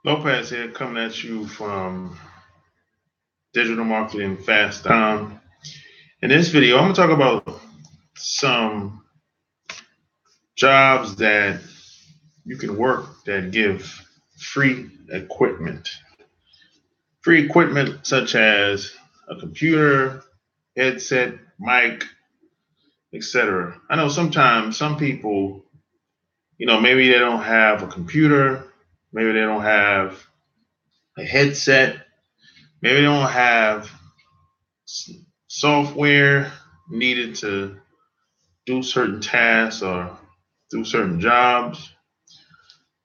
Lopez here, coming at you from Digital Marketing Fast. In this video, I'm going to talk about some jobs that you can work that give free equipment. Free equipment such as a computer, headset, mic, etc. I know sometimes some people, maybe they don't have a computer, maybe they don't have a headset, maybe they don't have software needed to do certain tasks or do certain jobs.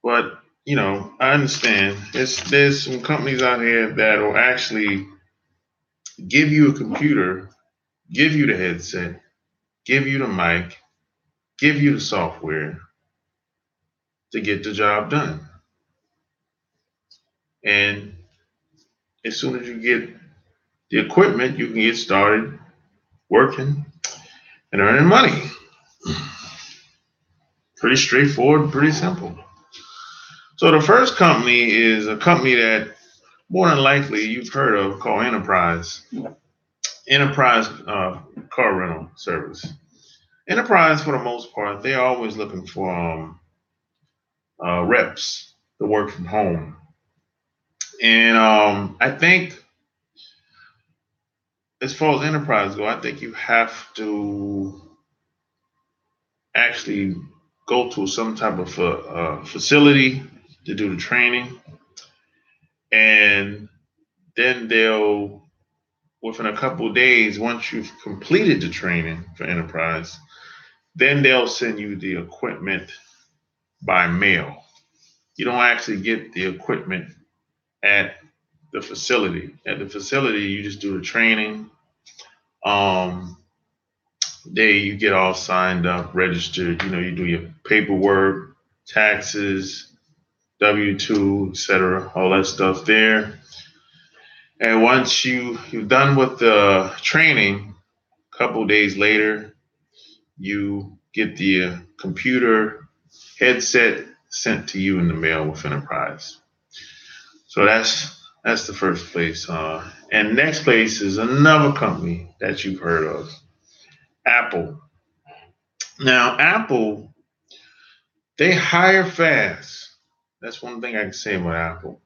But I understand. There's some companies out here that will actually give you a computer, give you the headset, give you the mic, give you the software to get the job done. And as soon as you get the equipment, you can get started working and earning money. Pretty straightforward, pretty simple. So the first company is a company that more than likely you've heard of called Enterprise. Enterprise car rental service. Enterprise, for the most part, they're always looking for reps to work from home. And I think as far as Enterprise go, I think you have to actually go to some type of facility to do the training. And then they'll, within a couple of days, once you've completed the training for Enterprise, then they'll send you the equipment by mail. You don't actually get the equipment at the facility. At the facility, you just do the training. You get all signed up, registered. You do your paperwork, taxes, W-2, etc., all that stuff there. And once you're done with the training, a couple days later, you get the computer headset sent to you in the mail with Enterprise. So that's the first place. And next place is another company that you've heard of, Apple. Now, Apple, they hire fast. That's one thing I can say about Apple.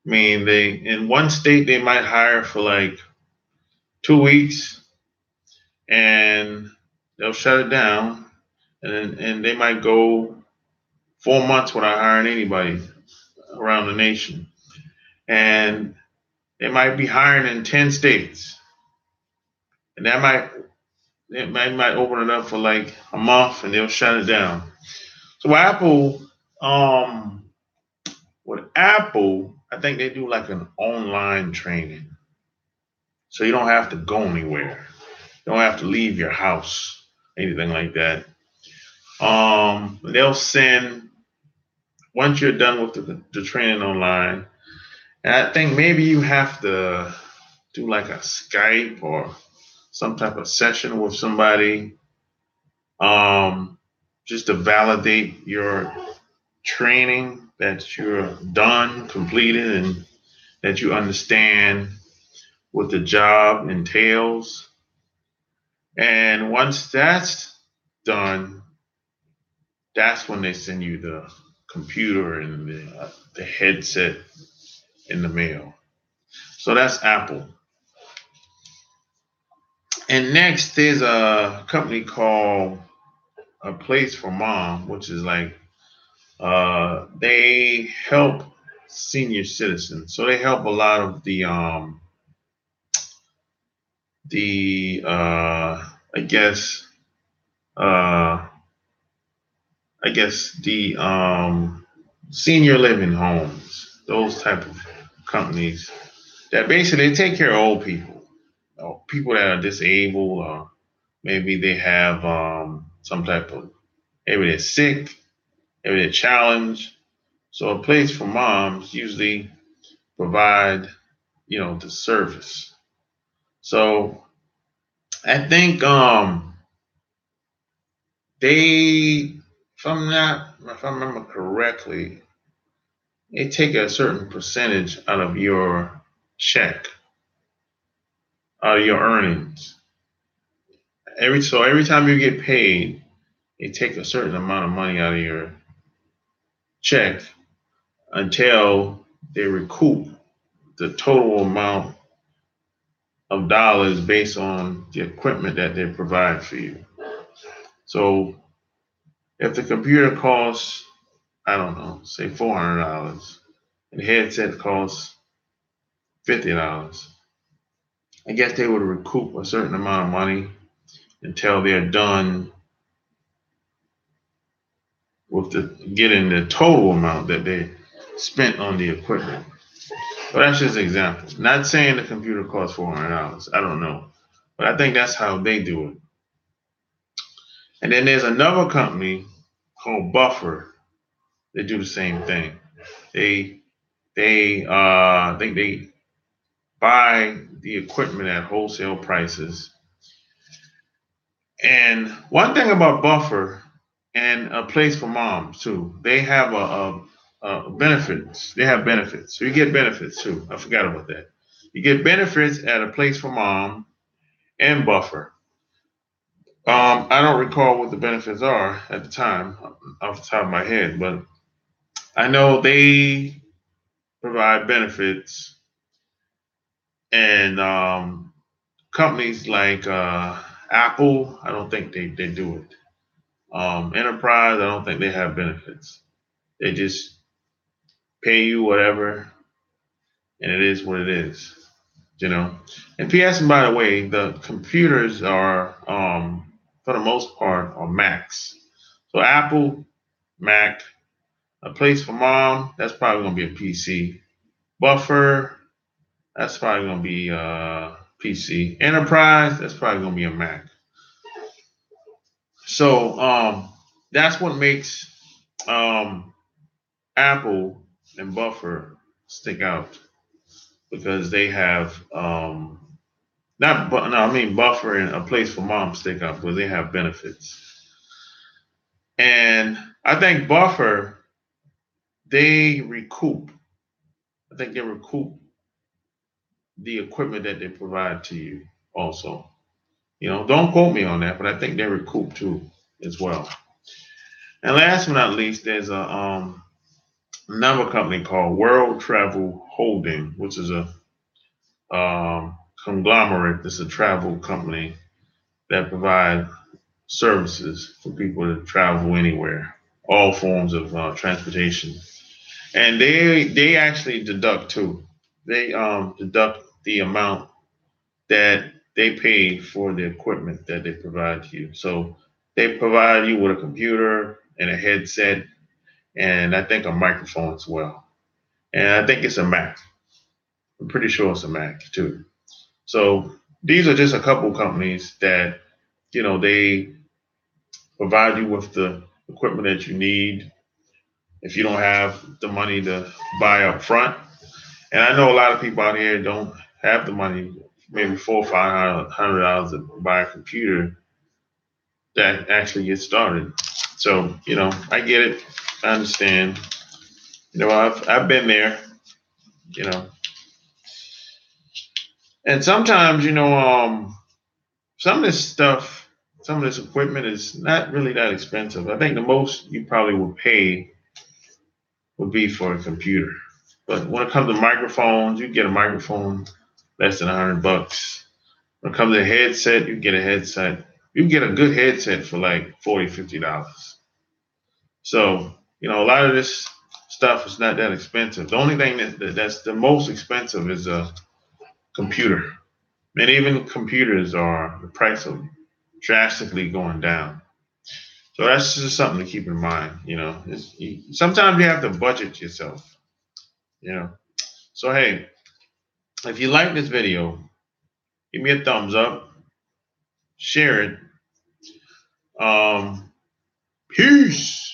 I mean, they in one state they might hire for like 2 weeks, and they'll shut it down, and they might go 4 months without hiring anybody around the nation. And they might be hiring in 10 states. And might open it up for like a month and they'll shut it down. So with Apple, I think they do like an online training. So you don't have to go anywhere. You don't have to leave your house, anything like that. They'll send, once you're done with the training online, and I think maybe you have to do like a Skype or some type of session with somebody, just to validate your training that you're done, completed, and that you understand what the job entails. And once that's done, that's when they send you the computer and the headset in the mail. So that's Apple. And next, there's a company called A Place for Mom, which is like they help senior citizens. So they help a lot of I guess uh, the senior living homes, those type of companies that basically take care of old people, people that are disabled, or maybe they have some type of, maybe they're sick, maybe they're challenged. So A Place for Moms usually provide, the service. So I think they, if I remember correctly, they take a certain percentage out of your check, out of your earnings. Every time you get paid, they take a certain amount of money out of your check until they recoup the total amount of dollars based on the equipment that they provide for you. So if the computer costs, I don't know, say $400, and the headset costs $50, I guess they would recoup a certain amount of money until they're done with getting the total amount that they spent on the equipment. But that's just an example. Not saying the computer costs $400. I don't know, but I think that's how they do it. And then there's another company called Buffer. They do the same thing. I think they buy the equipment at wholesale prices. And one thing about Buffer and a place for moms too, they have a benefits. They have benefits, so you get benefits too. I forgot about that. You get benefits at a place for mom and Buffer. I don't recall what the benefits are at the time off the top of my head, but I know they provide benefits, and companies like Apple, I don't think they do it. Enterprise, I don't think they have benefits. They just pay you whatever, and it is what it is, you know. And PS, and by the way, the computers are, for the most part, are Macs. So Apple, Mac, a place for mom, that's probably gonna be a PC. Buffer, that's probably gonna be PC. Enterprise, that's probably gonna be a Mac. So that's what makes um, Apple and Buffer stick out because they have not but no I mean Buffer and a place for mom stick out because they have benefits. And I think Buffer they recoup. I think they recoup the equipment that they provide to you also. You know, don't quote me on that, but I think they recoup too as well. And last but not least, there's a another company called World Travel Holding, which is a conglomerate. It's a travel company that provide services for people to travel anywhere, all forms of transportation. And they actually deduct too. They deduct the amount that they pay for the equipment that they provide to you. So they provide you with a computer and a headset, and I think a microphone as well. And I think it's a Mac. I'm pretty sure it's a Mac too. So these are just a couple companies that they provide you with the equipment that you need if you don't have the money to buy up front. And I know a lot of people out here don't have the money, maybe $400 or $500 to buy a computer that actually gets started. So I get it. I understand. I've been there. You know, and sometimes some of this stuff, some of this equipment is not really that expensive. I think the most you probably would pay would be for a computer. But when it comes to microphones, you get a microphone less than $100. When it comes to a headset, you get a headset. You can get a good headset for like $40, $50. So, a lot of this stuff is not that expensive. The only thing that's the most expensive is a computer. And even computers are the price of drastically going down. So that's just something to keep in mind. Sometimes you have to budget yourself. You know. So hey, if you like this video, give me a thumbs up, share it. Peace.